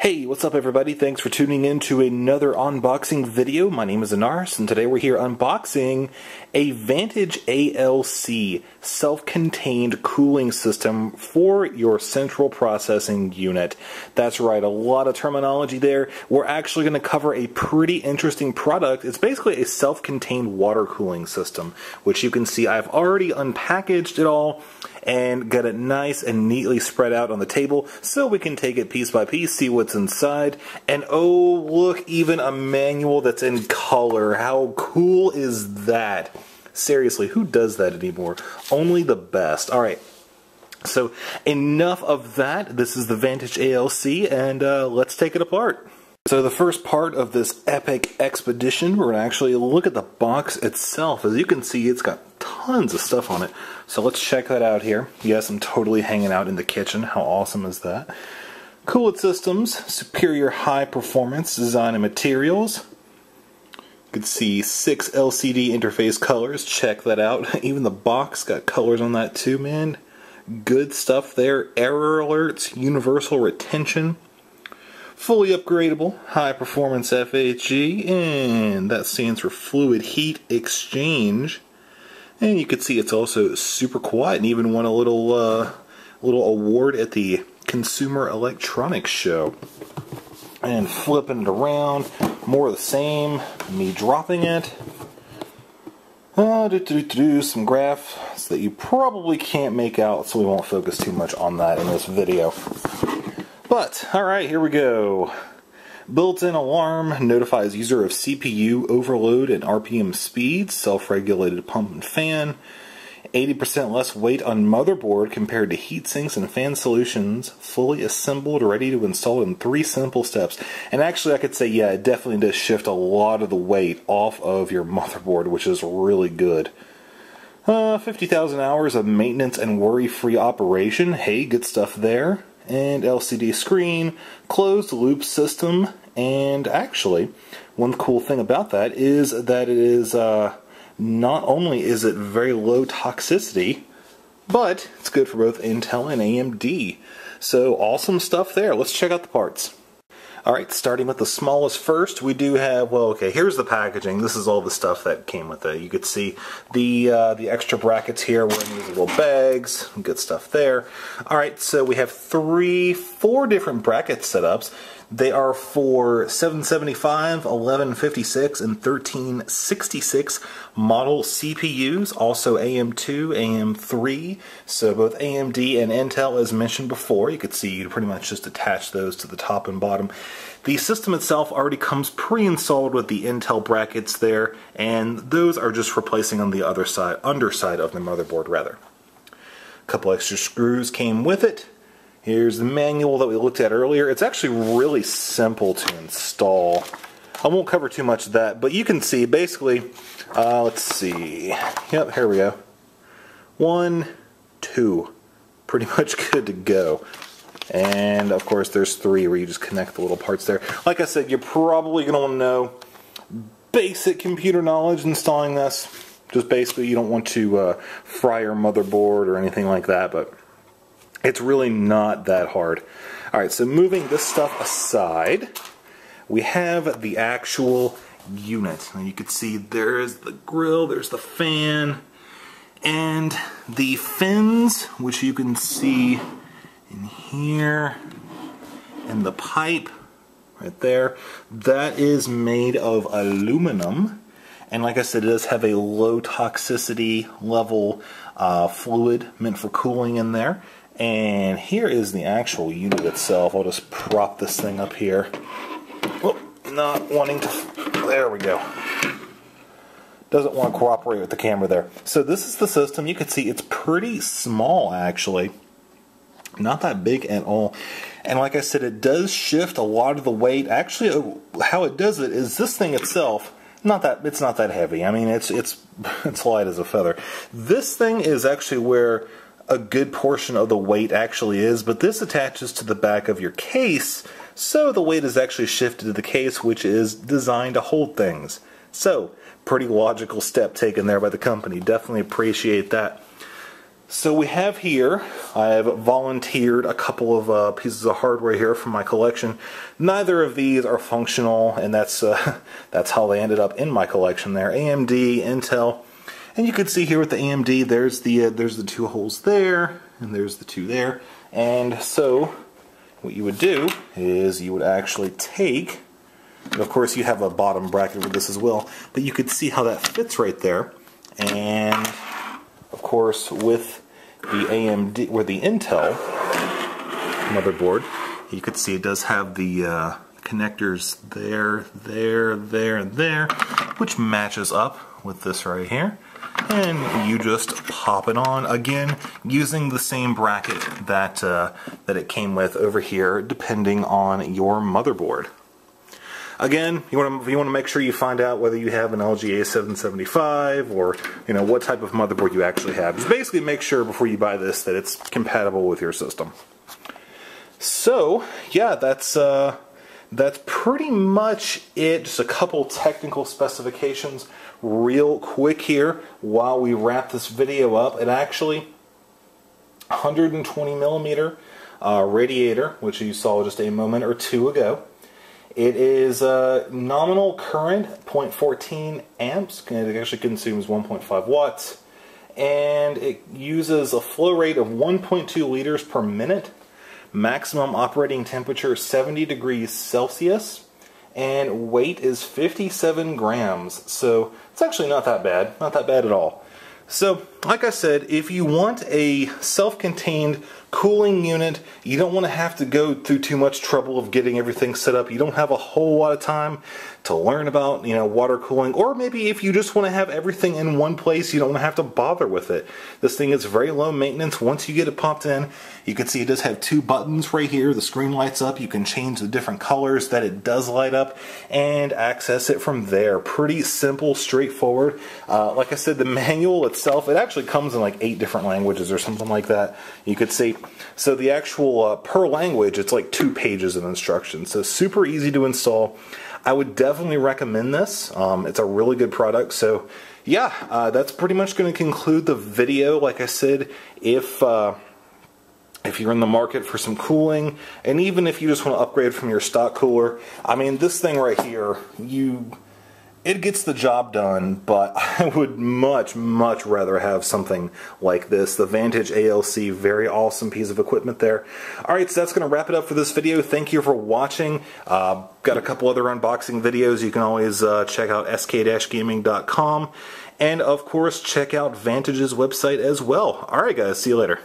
Hey, what's up everybody? Thanks for tuning in to another unboxing video. My name is Ahnaris, and today we're here unboxing a Vantage ALC self-contained cooling system for your central processing unit. That's right, a lot of terminology there. We're actually going to cover a pretty interesting product. It's basically a self-contained water cooling system, which you can see I've already unpackaged it all and got it nice and neatly spread out on the table so we can take it piece by piece, see what's inside. And oh, look, even a manual that's in color. How cool is that? Seriously, who does that anymore? Only the best. Alright, so enough of that. This is the Vantage ALC, and let's take it apart. So the first part of this epic expedition, we're going to actually look at the box itself. As you can see, it's got tons of stuff on it. So let's check that out here. Yes, I'm totally hanging out in the kitchen. How awesome is that? CoolIT Systems, superior high performance design and materials. You can see 6 LCD interface colors. Check that out. Even the box got colors on that too, man. Good stuff there. Error alerts, universal retention. Fully upgradable, high performance FHE, and that stands for fluid heat exchange. And you can see it's also super quiet, and even won a little award at the Consumer Electronics Show. And flipping it around, more of the same. Me dropping it. Some graphs that you probably can't make out, so we won't focus too much on that in this video. But, alright, here we go. Built-in alarm notifies user of CPU overload and RPM speeds, self-regulated pump and fan, 80% less weight on motherboard compared to heat sinks and fan solutions, fully assembled, ready to install in 3 simple steps. And actually I could say, yeah, it definitely does shift a lot of the weight off of your motherboard, which is really good. 50,000 hours of maintenance and worry-free operation. Hey, good stuff there. And LCD screen, closed loop system, and actually, one cool thing about that is that it is, not only is it very low toxicity, but it's good for both Intel and AMD. So awesome stuff there. Let's check out the parts. Alright, starting with the smallest first, we do have, well, okay, here's the packaging. This is all the stuff that came with it. You could see the extra brackets here were in these little bags. Good stuff there. Alright, so we have 4 different bracket setups. They are for 775, 1156, and 1366 model CPUs, also AM2, AM3, so both AMD and Intel as mentioned before. You could see you pretty much just attach those to the top and bottom. The system itself already comes pre-installed with the Intel brackets there, and those are just replacing on the other side, underside of the motherboard rather. A couple extra screws came with it. Here's the manual that we looked at earlier. It's actually really simple to install. I won't cover too much of that, but you can see basically, let's see. Yep, here we go. 1, 2. Pretty much good to go. And of course there's 3 where you just connect the little parts there. Like I said, you're probably going to want to know basic computer knowledge installing this. Just basically you don't want to fry your motherboard or anything like that, but it's really not that hard. Alright, so moving this stuff aside, we have the actual unit. Now you can see there's the grill, there's the fan, and the fins, which you can see in here, and the pipe right there, that is made of aluminum. And like I said, it does have a low toxicity level fluid meant for cooling in there. And here is the actual unit itself. I'll just prop this thing up here. Oh, not wanting to... There we go. Doesn't want to cooperate with the camera there. So this is the system. You can see it's pretty small, actually. Not that big at all. And like I said, it does shift a lot of the weight. Actually, how it does it is this thing itself... it's not that heavy. I mean, it's light as a feather. This thing is actually where a good portion of the weight actually is, but this attaches to the back of your case, so the weight is actually shifted to the case, which is designed to hold things. So, pretty logical step taken there by the company. Definitely appreciate that. So we have here, I have volunteered a couple of pieces of hardware here from my collection. Neither of these are functional, and that's how they ended up in my collection there. AMD, Intel, and you can see here with the AMD, there's the two holes there, and there's the two there. And so what you would do is you would actually take, and of course you have a bottom bracket with this as well, but you could see how that fits right there. And of course, with the AMD, or the Intel motherboard, you could see it does have the connectors there, and there, which matches up with this right here. And you just pop it on, again, using the same bracket that it came with over here, depending on your motherboard. Again, you want to make sure you find out whether you have an LG A775 or what type of motherboard you actually have. Just basically make sure before you buy this that it's compatible with your system. So yeah, that's pretty much it. Just a couple technical specifications real quick here while we wrap this video up. It actually 120 millimeter radiator, which you saw just a moment or two ago. It is nominal current 0.14 amps, and it actually consumes 1.5 watts, and it uses a flow rate of 1.2 liters per minute, maximum operating temperature 70 degrees Celsius, and weight is 57 grams, so it's actually not that bad at all. So, like I said, if you want a self-contained cooling unit, you don't want to have to go through too much trouble of getting everything set up, you don't have a whole lot of time to learn about, water cooling, or maybe if you just want to have everything in one place, you don't want to have to bother with it. This thing is very low maintenance. Once you get it popped in, you can see it does have two buttons right here. The screen lights up. You can change the different colors that it does light up and access it from there. Pretty simple, straightforward. Like I said, the manual itself, it actually comes in like 8 different languages or something like that. You could see. So the actual per language, it's like 2 pages of instructions. So super easy to install. I would definitely recommend this. It's a really good product. So yeah, that's pretty much going to conclude the video. Like I said, if you're in the market for some cooling, and even if you just want to upgrade from your stock cooler, I mean, this thing right here, it gets the job done, but I would much rather have something like this. The Vantage ALC, very awesome piece of equipment there. Alright, so that's going to wrap it up for this video. Thank you for watching. Got a couple other unboxing videos. You can always check out sk-gaming.com. And of course, check out Vantage's website as well. Alright guys, see you later.